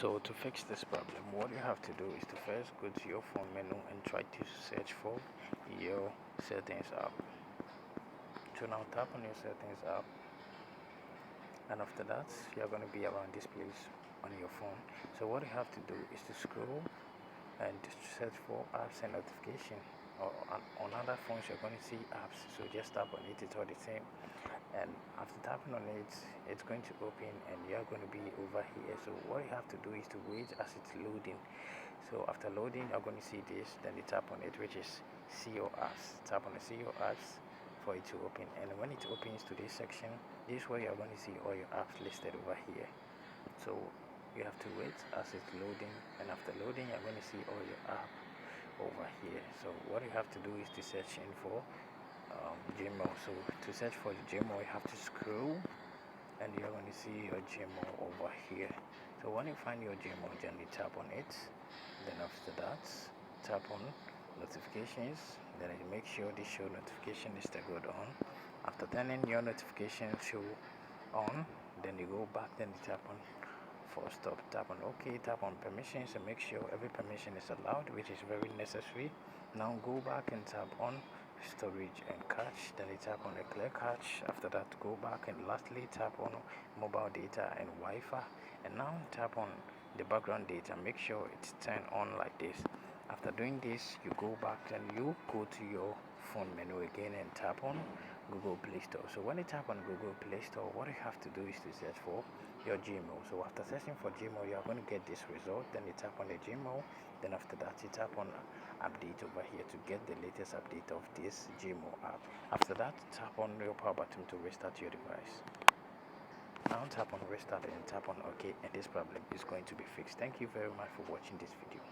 So to fix this problem, what you have to do is to first go to your phone menu and try to search for your settings app. So now tap on your settings app, and after that you're going to be around this place on your phone. So what you have to do is to scroll and search for apps and notification. Or on other phones you're going to see apps, so just tap on it, it's all the same. And after tapping on it, it's going to open and you're going to be over here. So what you have to do is to wait as it's loading. So after loading, you're going to see this, then you tap on it, which is see your apps. Tap on the see your apps for it to open, and when it opens to this section, this is where you're going to see all your apps listed over here. So you have to wait as it's loading, and after loading you're going to see all your app over here. So what you have to do is to search in for Gmail. So to search for Gmail, you have to scroll and you're going to see your Gmail over here. So when you find your Gmail, then you tap on it. Then after that, tap on notifications. Then you make sure this show notification is toggled on. After turning your notification show on, then you go back, then you tap on for stop, tap on OK, tap on permissions and make sure every permission is allowed, which is very necessary. Now go back and tap on storage and cache, then you tap on the clear cache. After that, go back and lastly tap on mobile data and Wi-Fi, and now tap on the background data, make sure it's turned on like this. After doing this, you go back and you go to your phone menu again and tap on Google Play Store. So when you tap on Google Play Store, what you have to do is to search for your Gmail. So after searching for Gmail, you are going to get this result. Then you tap on the Gmail. Then after that, you tap on update over here to get the latest update of this Gmail app. After that, tap on your power button to restart your device. Now tap on restart and tap on OK, and this problem is going to be fixed. Thank you very much for watching this video.